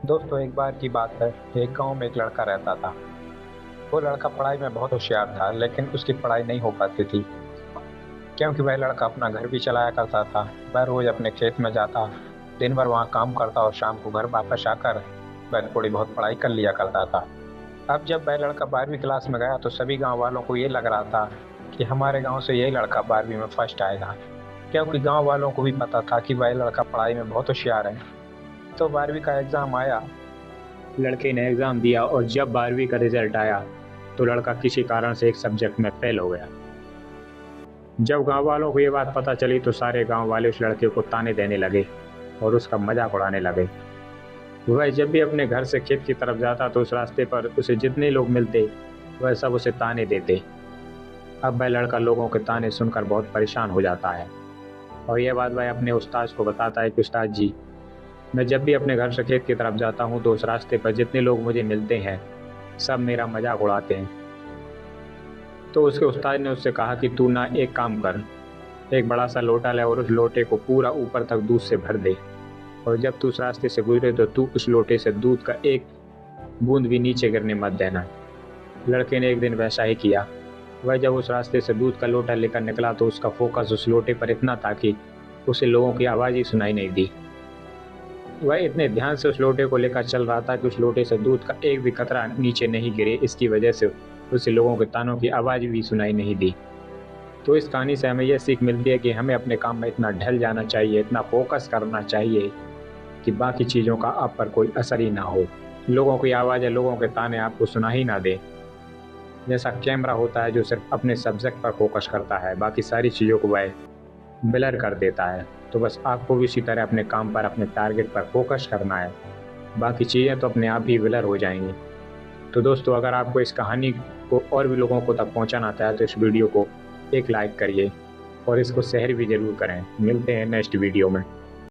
दोस्तों एक बार की बात है। एक गांव में एक लड़का रहता था। वो लड़का पढ़ाई में बहुत होशियार था, लेकिन उसकी पढ़ाई नहीं हो पाती थी क्योंकि वह लड़का अपना घर भी चलाया करता था। वह रोज अपने खेत में जाता, दिन भर वहाँ काम करता और शाम को घर वापस आकर वह थोड़ी बहुत पढ़ाई कर लिया करता था। अब जब वह लड़का 12वीं क्लास में गया तो सभी गांव वालों को ये लग रहा था कि हमारे गांव से यही लड़का 12वीं में फर्स्ट आएगा, क्योंकि गांव वालों को भी पता था कि वह लड़का पढ़ाई में बहुत होशियार है। तो 12वीं का एग्जाम आया। लड़के ने एग्जाम दिया और जब 12वीं का रिजल्ट आया तो लड़का किसी कारण से एक सब्जेक्ट में फेल हो गया। जब गांव वालों को ये बात पता चली तो सारे गांव वाले उस लड़के को ताने देने लगे और उसका मजाक उड़ाने लगे। वह जब भी अपने घर से खेत की तरफ जाता तो उस रास्ते पर उसे जितने लोग मिलते वह सब उसे ताने देते। अब वह लड़का लोगों के ताने सुनकर बहुत परेशान हो जाता है और यह बात वह अपने उस्ताद को बताता है कि उस्ताद जी, मैं जब भी अपने घर से खेत की तरफ जाता हूँ तो उस रास्ते पर जितने लोग मुझे मिलते हैं सब मेरा मजाक उड़ाते हैं। तो उसके उस्ताद ने उससे कहा कि तू ना एक काम कर, एक बड़ा सा लोटा ले और उस लोटे को पूरा ऊपर तक दूध से भर दे, और जब तू उस रास्ते से गुजरे तो तू उस लोटे से दूध का एक बूंद भी नीचे गिरने मत देना। लड़के ने एक दिन वैसा ही किया। वह जब उस रास्ते से दूध का लोटा लेकर निकला तो उसका फोकस उस लोटे पर इतना था कि उसे लोगों की आवाज़ ही सुनाई नहीं दी। वह इतने ध्यान से उस लोटे को लेकर चल रहा था कि उस लोटे से दूध का एक भी कतरा नीचे नहीं गिरे। इसकी वजह से उसे लोगों के तानों की आवाज़ भी सुनाई नहीं दी। तो इस कहानी से हमें यह सीख मिलती है कि हमें अपने काम में इतना ढल जाना चाहिए, इतना फोकस करना चाहिए कि बाकी चीज़ों का आप पर कोई असर ही ना हो, लोगों की आवाज़ या लोगों के ताने आपको सुना ही ना दे। जैसा कैमरा होता है जो सिर्फ अपने सब्जेक्ट पर फोकस करता है, बाकी सारी चीज़ों को वह ब्लर कर देता है। तो बस आपको भी इसी तरह अपने काम पर, अपने टारगेट पर फोकस करना है, बाकी चीज़ें तो अपने आप ही ब्लर हो जाएंगी। तो दोस्तों, अगर आपको इस कहानी को और भी लोगों को तक पहुंचाना आता है तो इस वीडियो को एक लाइक करिए और इसको शेयर भी ज़रूर करें। मिलते हैं नेक्स्ट वीडियो में।